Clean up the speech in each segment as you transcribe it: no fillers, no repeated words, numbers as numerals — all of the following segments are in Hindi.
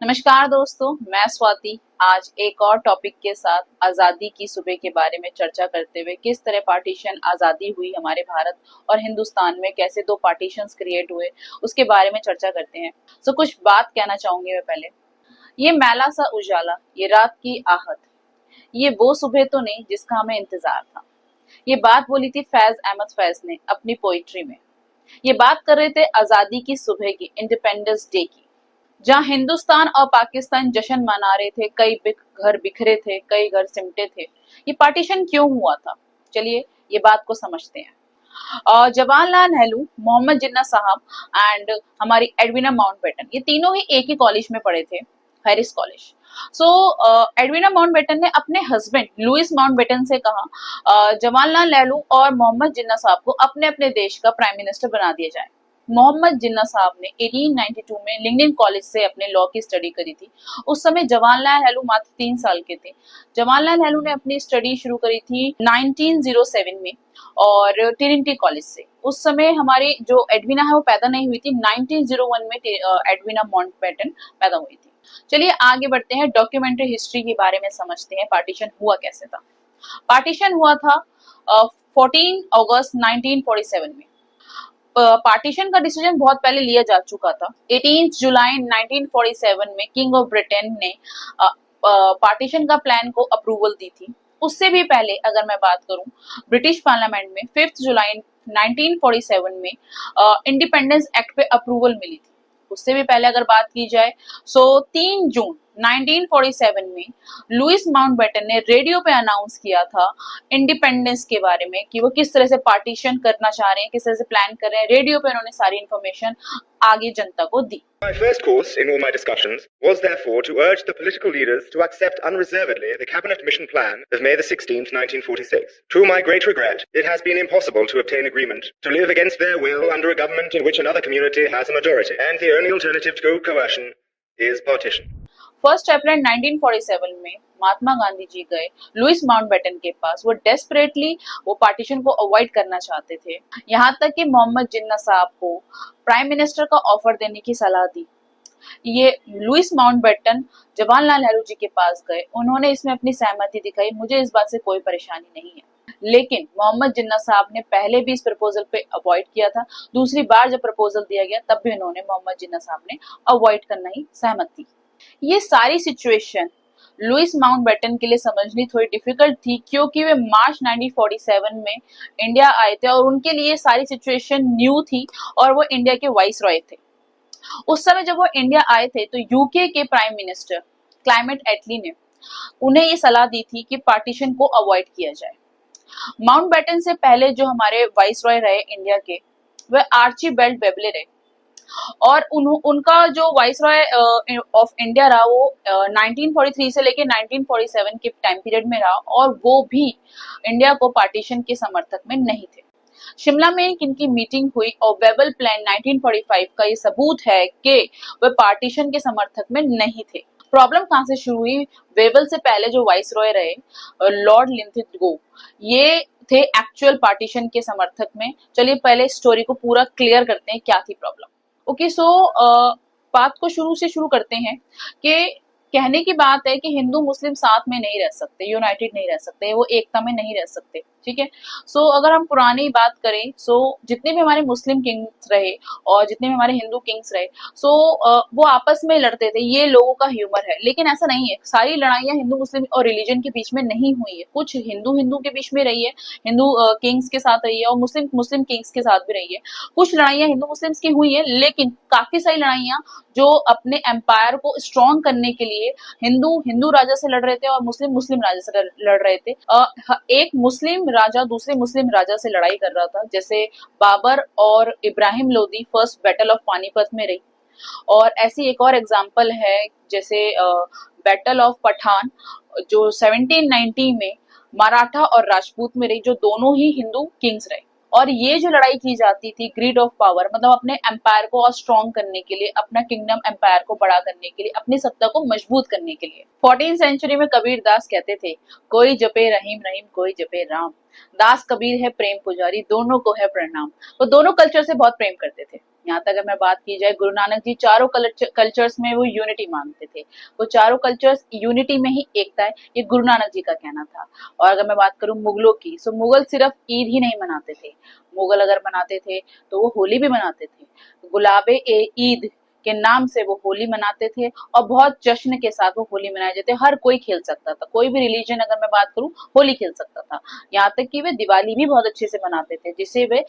नमस्कार दोस्तों, मैं स्वाति आज एक और टॉपिक के साथ आजादी की सुबह के बारे में चर्चा करते हुए किस तरह पार्टीशन आजादी हुई हमारे भारत और हिंदुस्तान में, कैसे दो पार्टीशंस क्रिएट हुए उसके बारे में चर्चा करते हैं। कुछ बात कहना चाहूंगी मैं पहले। ये मैला सा उजाला, ये रात की आहट, ये वो सुबह तो नहीं जिसका हमें इंतजार था। ये बात बोली थी फैज अहमद फैज ने अपनी पोइट्री में। ये बात कर रहे थे आजादी की सुबह की, इंडिपेंडेंस डे की, जहां हिंदुस्तान और पाकिस्तान जश्न मना रहे थे। घर बिखरे थे, कई घर सिमटे थे। ये पार्टीशन क्यों हुआ था? चलिए ये बात को समझते हैं। और जवाहरलाल नेहरू, मोहम्मद जिन्ना साहब एंड हमारी एडविना माउंटबेटन, ये तीनों ही एक ही कॉलेज में पढ़े थे, हैरिस कॉलेज। एडविना माउंटबेटन ने अपने हस्बैंड लुइस माउंटबेटन से कहा जवाहरलाल नेहरू और मोहम्मद जिन्ना साहब को अपने अपने देश का प्राइम मिनिस्टर बना दिया जाए। मोहम्मद जिन्ना साहब ने 1892 में लिंगडन कॉलेज से अपने लॉ की स्टडी करी थी। उस समय जवाहरलाल नेहरू मात्र 3 साल के थे। जवाहरलाल नेहरू ने अपनी स्टडी शुरू करी थी 1907 में और ट्रिनिटी कॉलेज से। उस समय हमारी जो एडविना है वो पैदा नहीं हुई थी। 1901 में एडविना माउंटबेटन पैदा हुई थी। चलिए आगे बढ़ते हैं, डॉक्यूमेंट्री हिस्ट्री के बारे में समझते हैं, पार्टीशन हुआ कैसे था। पार्टीशन हुआ था 14 अगस्त 1947 में। पार्टीशन का डिसीजन बहुत पहले लिया जा चुका था। 18 जुलाई 1947 में किंग ऑफ ब्रिटेन ने पार्टीशन का प्लान को अप्रूवल दी थी। उससे भी पहले अगर मैं बात करूं, ब्रिटिश पार्लियामेंट में 5 जुलाई 1947 में इंडिपेंडेंस एक्ट पे अप्रूवल मिली थी। उससे भी पहले अगर बात की जाए 3 जून 1947 में लुइस माउंटबेटन ने रेडियो पे अनाउंस किया था इंडिपेंडेंस के बारे में कि वो किस तरह से पार्टीशन करना चाह रहे हैं, किस तरह से प्लान कर रहे हैं। रेडियो पे उन्होंने सारी इंफॉर्मेशन आगे जनता को दी। My first course in all my discussions was therefore to urge the political leaders to accept unreservedly the Cabinet Mission Plan of May the 16th, 1946. To my great regret, it has been impossible to obtain agreement to live against their will under a government in which another community has a majority, and the only alternative to coercion is partition. 1 अप्रैल 1947 में महात्मा गांधी जी गए लुइस माउंटबेटन के पास। वो डेस्परेटली वो पार्टीशन को अवॉइड करना चाहते थे। यहाँ तक कि मोहम्मद जिन्ना साहब को प्राइम मिनिस्टर का ऑफर देने की सलाह दी। ये लुइस माउंटबेटन जवाहरलाल नेहरू जी के पास गए, उन्होंने इसमें अपनी सहमति दिखाई, मुझे इस बात से कोई परेशानी नहीं है। लेकिन मोहम्मद जिन्ना साहब ने पहले भी इस प्रपोजल पे अवॉइड किया था। दूसरी बार जब प्रपोजल दिया गया तब भी उन्होंने मोहम्मद जिन्ना साहब ने अवॉइड करना ही सहमत थी। ये सारी सिचुएशन लुइस माउंटबेटन के लिए समझनी थोड़ी डिफिकल्ट थी, क्योंकि वे मार्च 1947 में इंडिया आए थे और उनके लिए सारी सिचुएशन न्यू थी और वो इंडिया के वाइस रॉय थे। उस समय जब वो इंडिया आए थे तो यूके के प्राइम मिनिस्टर क्लाइमेट एटली ने उन्हें ये सलाह दी थी कि पार्टीशन को अवॉइड किया जाए। माउंटबेटन से पहले जो हमारे वाइस रॉय रहे इंडिया के, वह आर्चीबाल्ड बेवले रहे और उनका जो वाइस रॉय ऑफ इंडिया रहा वो 1943 से लेके 1947 के टाइम पीरियड में रहा और वो भी इंडिया को पार्टीशन के समर्थक में नहीं थे। शिमला में इनकी मीटिंग हुई और वेबल प्लान 1945 का ये सबूत है कि वे पार्टीशन के समर्थक में नहीं थे। प्रॉब्लम कहां से शुरू हुई? वेबल से पहले जो वाइस रॉय रहे लॉर्ड लिंथिगो, ये थे एक्चुअल पार्टीशन के समर्थक में। चलिए पहले स्टोरी को पूरा क्लियर करते हैं, क्या थी प्रॉब्लम। ओके, बात को शुरू से शुरू करते हैं कि कहने की बात है कि हिंदू मुस्लिम साथ में नहीं रह सकते, यूनाइटेड नहीं रह सकते, वो एकता में नहीं रह सकते। ठीक है। अगर हम पुरानी बात करें, जितने भी हमारे मुस्लिम किंग्स रहे और जितने भी हमारे हिंदू किंग्स रहे, वो आपस में लड़ते थे। ये लोगों का ह्यूमर है, लेकिन ऐसा नहीं है। सारी लड़ाइयां हिंदू मुस्लिम और रिलीजन के बीच में नहीं हुई है। कुछ हिंदू हिंदू के बीच में रही है, हिंदू किंग्स के साथ रही है और मुस्लिम मुस्लिम किंग्स के साथ भी रही है। कुछ लड़ाइयां हिंदू मुस्लिम्स की हुई है, लेकिन काफी सारी लड़ाइयां जो अपने एम्पायर को स्ट्रॉन्ग करने के लिए हिंदू हिंदू राजा से लड़ रहे थे और मुस्लिम मुस्लिम राजा से लड़ रहे थे। एक मुस्लिम राजा दूसरे मुस्लिम राजा से लड़ाई कर रहा था, जैसे बाबर और Ibrahim Lodi first battle of Panipat में रही। और ऐसी एक और एग्जांपल है, जैसे बैटल ऑफ पठान जो 1790 में मराठा और राजपूत में रही, जो दोनों ही हिंदू किंग्स रहे। और ये जो लड़ाई की जाती थी ग्रीड ऑफ पावर, मतलब अपने एम्पायर को और स्ट्रॉन्ग करने के लिए, अपना किंगडम एम्पायर को बड़ा करने के लिए, अपनी सत्ता को मजबूत करने के लिए। 14वीं सेंचुरी में कबीर दास कहते थे, कोई जपे रहीम रहीम कोई जपे राम, दास कबीर है प्रेम पुजारी, दोनों को है प्रणाम। वो दोनों कल्चर से बहुत प्रेम करते थे। यहाँ तक अगर मैं बात की जाए, गुरु नानक जी चारों कल्चर्स में वो यूनिटी मानते थे। वो चारों कल्चर्स यूनिटी में ही एकता है, ये गुरु नानक जी का कहना था। और अगर मैं बात करूं मुगलों की, तो मुगल सिर्फ ईद ही नहीं मनाते थे। मुगल अगर मनाते थे तो वो होली भी मनाते थे। गुलाबे ए ईद के नाम से वो होली मनाते थे और बहुत जश्न के साथ वो होली मनाए जाते। हर कोई खेल सकता था, कोई भी रिलीजन अगर मैं बात करूं होली खेल सकता था। यहाँ तक कि वे दिवाली भी बहुत अच्छे से मनाते थे, जिसे वे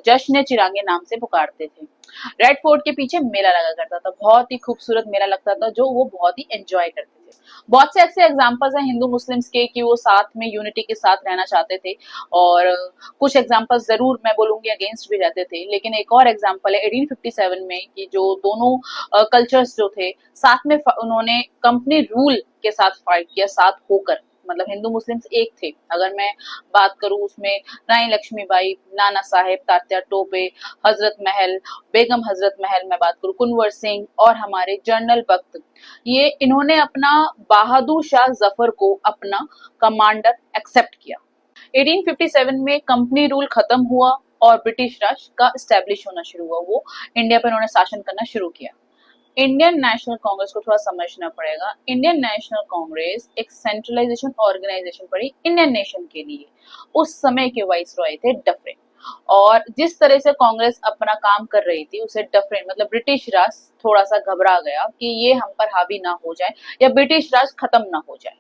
जश्न चिरागे नाम से पुकारते थे। रेड फोर्ट के पीछे मेला लगा करता था, बहुत ही खूबसूरत मेला लगता था, जो वो बहुत ही एंजॉय करते थे। बहुत से ऐसे एग्जांपल्स हैं हिंदू मुस्लिम्स के कि वो साथ में यूनिटी के साथ रहना चाहते थे, और कुछ एग्जांपल्स जरूर मैं बोलूंगी अगेंस्ट भी रहते थे। लेकिन एक और एग्जांपल है 1857 में कि जो दोनों कल्चर्स जो थे साथ में उन्होंने कंपनी रूल के साथ फाइट किया, साथ होकर। मतलब हिंदू मुस्लिम्स एक थे। अगर मैं बात करूं उसमें रानी लक्ष्मीबाई, नाना साहेब, तात्या टोपे, हजरत महल, बेगम हजरत महल, मैं बात करूं कुंवर सिंह और हमारे जनरल बख्त, ये इन्होंने अपना बहादुर शाह जफर को अपना कमांडर एक्सेप्ट किया। 1857 में कंपनी रूल खत्म हुआ और ब्रिटिश राज का स्टैब्लिश होना शुरू हुआ। वो इंडिया पर उन्होंने शासन करना शुरू किया। इंडियन नेशनल कांग्रेस को थोड़ा समझना पड़ेगा। इंडियन नेशनल कांग्रेस एक सेंट्रलाइजेशन ऑर्गेनाइजेशन पड़ी इंडियन नेशन के लिए। उस समय के वाइसरॉय थे डफरिन, और जिस तरह से कांग्रेस अपना काम कर रही थी उसे डफरिन मतलब ब्रिटिश राज थोड़ा सा घबरा गया कि ये हम पर हावी ना हो जाए या ब्रिटिश राज खत्म ना हो जाए।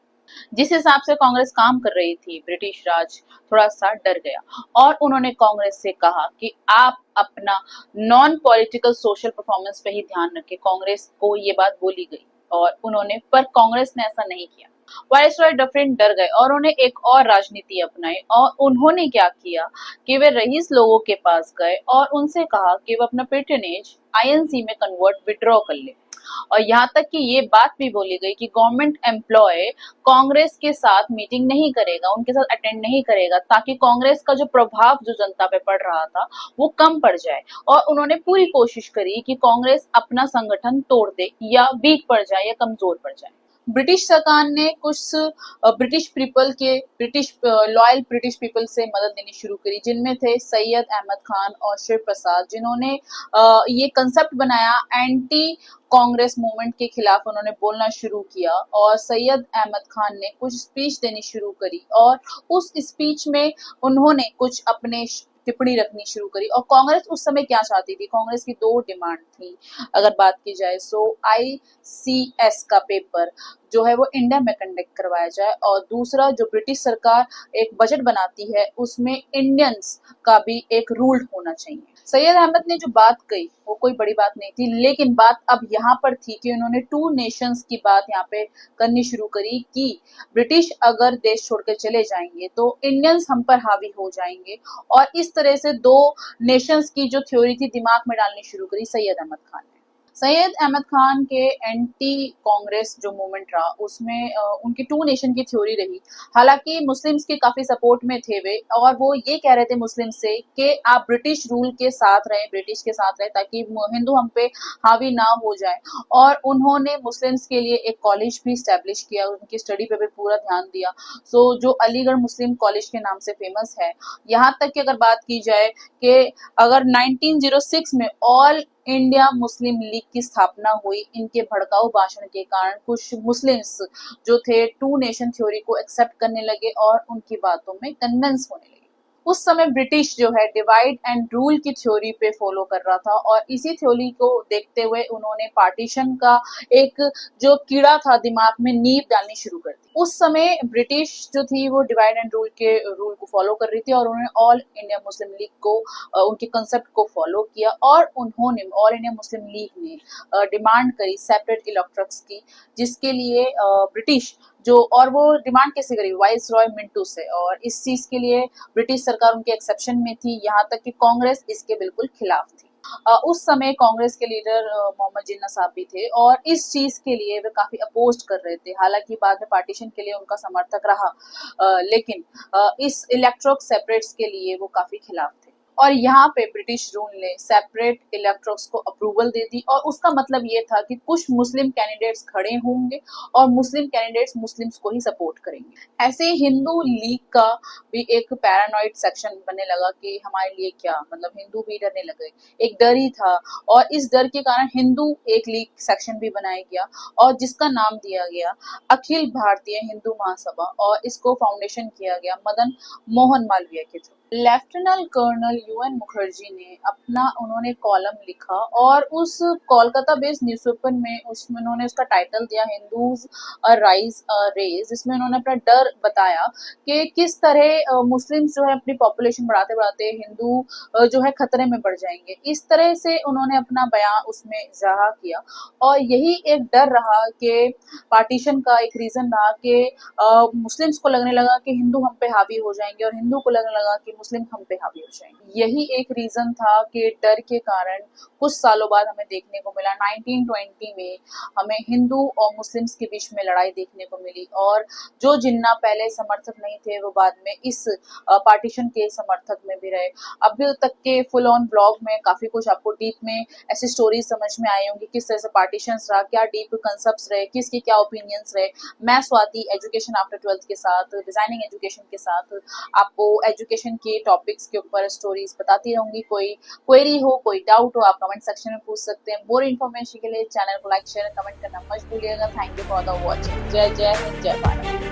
जिस हिसाब से कांग्रेस काम कर रही थी, ब्रिटिश राज थोड़ा सा डर गया और उन्होंने कांग्रेस से कहा कि आप अपना नॉन पॉलिटिकल सोशल परफॉर्मेंस पे ही ध्यान रखें। कांग्रेस को ये बात बोली गई और उन्होंने, पर कांग्रेस ने ऐसा नहीं किया। वायसरॉय डफरिन डर गए और उन्होंने एक और राजनीति अपनाई, और उन्होंने क्या किया कि वे रईस लोगों के पास गए और उनसे कहा कि वो अपना पेट्रोनेज आईएनसी में कन्वर्ट विड्रॉ कर ले। और यहाँ तक कि ये बात भी बोली गई कि गवर्नमेंट एम्प्लॉय कांग्रेस के साथ मीटिंग नहीं करेगा, उनके साथ अटेंड नहीं करेगा, ताकि कांग्रेस का जो प्रभाव जो जनता पे पड़ रहा था वो कम पड़ जाए। और उन्होंने पूरी कोशिश करी कि कांग्रेस अपना संगठन तोड़ दे या वीक पड़ जाए या कमजोर पड़ जाए। ब्रिटिश सरकार ने कुछ ब्रिटिश लॉयल ब्रिटिश पीपल से मदद लेनी शुरू करी, जिनमें थे सैयद अहमद खान और शिव प्रसाद, जिन्होंने ये कंसेप्ट बनाया। एंटी कांग्रेस मूवमेंट के खिलाफ उन्होंने बोलना शुरू किया और सैयद अहमद खान ने कुछ स्पीच देनी शुरू करी और उस स्पीच में उन्होंने कुछ अपने टिप्पणी रखनी शुरू करी। और कांग्रेस उस समय क्या चाहती थी, कांग्रेस की दो डिमांड थी अगर बात की जाए। सो ICS का पेपर जो है वो इंडिया में कंडक्ट करवाया जाए, और दूसरा जो ब्रिटिश सरकार एक बजट बनाती है उसमें इंडियंस का भी एक रूल होना चाहिए। सैयद अहमद ने जो बात कही वो कोई बड़ी बात नहीं थी, लेकिन बात अब यहाँ पर थी कि उन्होंने टू नेशंस की बात यहाँ पे करनी शुरू करी कि ब्रिटिश अगर देश छोड़कर चले जाएंगे तो इंडियंस हम पर हावी हो जाएंगे, और इस तरह से दो नेशंस की जो थ्योरी थी दिमाग में डालनी शुरू करी सैयद अहमद खान ने। सैयद अहमद खान के एंटी कांग्रेस जो मूवमेंट रहा उसमें उनकी टू नेशन की थ्योरी रही। हालांकि मुस्लिम्स के काफी सपोर्ट में थे वे, और वो ये कह रहे थे मुस्लिम से कि आप ब्रिटिश रूल के साथ रहें, ब्रिटिश के साथ रहें, ताकि हिंदू हम पे हावी ना हो जाए। और उन्होंने मुस्लिम्स के लिए एक कॉलेज भी स्टैब्लिश किया, उनकी स्टडी पे भी पूरा ध्यान दिया। सो जो अलीगढ़ मुस्लिम कॉलेज के नाम से फेमस है। यहाँ तक कि अगर बात की जाए कि अगर 1906 में ऑल इंडिया मुस्लिम लीग की स्थापना हुई, इनके भड़काऊ भाषण के कारण कुछ मुस्लिम्स जो थे टू नेशन थ्योरी को एक्सेप्ट करने लगे और उनकी बातों में कन्विंस होने लगे। उस समय ब्रिटिश जो है डिवाइड एंड रूल की थ्योरी पे फॉलो कर रहा था, और इसी थ्योरी को देखते हुए उन्होंने पार्टीशन का एक जो कीड़ा था दिमाग में नींव डालनी शुरू कर दी। उस समय ब्रिटिश जो थी वो डिवाइड एंड रूल को फॉलो कर रही थी, और उन्होंने ऑल इंडिया मुस्लिम लीग को उनके कंसेप्ट को फॉलो किया, और उन्होंने ऑल इंडिया मुस्लिम लीग ने डिमांड करी सेपरेट इलेक्टोरेट्स की, जिसके लिए ब्रिटिश जो, और वो डिमांड कैसे करी वाइसरॉय मिंटो से, और इस चीज के लिए ब्रिटिश सरकार उनके एक्सेप्शन में थी। यहाँ तक कि कांग्रेस इसके बिल्कुल खिलाफ थी। उस समय कांग्रेस के लीडर मोहम्मद जिन्ना साहब भी थे, और इस चीज के लिए वे काफी अपोज कर रहे थे। हालांकि बाद में पार्टीशन के लिए उनका समर्थक रहा, लेकिन इस इलेक्ट्रोक सेपरेट्स के लिए वो काफी खिलाफ थे। और यहाँ पे ब्रिटिश रूल ने सेपरेट इलेक्टोर्स को अप्रूवल दे दी और उसका मतलब ये था कि कुछ मुस्लिम कैंडिडेट्स खड़े होंगे और मुस्लिम कैंडिडेट्स मुस्लिम्स को ही सपोर्ट करेंगे। ऐसे ही हिंदू लीग का भी एक पैरानॉइड सेक्शन बनने लगा कि हमारे लिए क्या, मतलब हिंदू भी डरने लगे, एक डर ही था। और इस डर के कारण हिंदू एक लीग सेक्शन भी बनाया गया और जिसका नाम दिया गया अखिल भारतीय हिंदू महासभा और इसको फाउंडेशन किया गया मदन मोहन मालवीय के through. Lieutenant colonel U N Mukherjee ने उन्होंने कॉलम लिखा और उस कोलकाता बेस्ड न्यूज़पेपर में उसमें उन्होंने उसका टाइटल दिया हिंदूज राइज रेज, जिसमें उन्होंने अपना डर बताया कि किस तरह मुस्लिम्स जो है अपनी पॉपुलेशन बढ़ाते बढ़ाते हिंदू जो है खतरे में पड़ जाएंगे। इस तरह से उन्होंने अपना बयान उसमें ज़ाहिर किया और यही एक डर रहा कि पार्टीशन का एक रीजन रहा कि मुस्लिम्स को लगने लगा कि हिंदू हम पे हावी हो जाएंगे और हिंदू को लगने लगा कि मुस्लिम हम पे हावी हो जाएंगे। यही एक रीजन था कि डर के कारण कुछ सालों बाद हमें देखने को मिला 1920 में हमें हिंदू और मुस्लिम्स के बीच में लड़ाई देखने को मिली और जो जिन्ना पहले समर्थक नहीं थे वो बाद में इस पार्टीशन के समर्थक में भी रहे। अभी तक के फुल ऑन ब्लॉग में काफी कुछ आपको डीप में ऐसी स्टोरीज समझ में आई होंगी, किस तरह से पार्टीशन रहा, क्या डीप कंसेप्ट रहे, किसके क्या ओपिनियंस रहे। मैं स्वाति एजुकेशन आफ्टर 12th के साथ, डिजाइनिंग एजुकेशन के साथ आपको एजुकेशन के टॉपिक्स के ऊपर स्टोरीज बताती रहूंगी। कोई क्वेरी हो, कोई डाउट हो, आप कमेंट सेक्शन में पूछ सकते हैं। मोर इन्फॉर्मेशन के लिए चैनल को लाइक शेयर कमेंट करना मत भूलिएगा। Thank you for the watching. जय जय हिंद, जय भारत।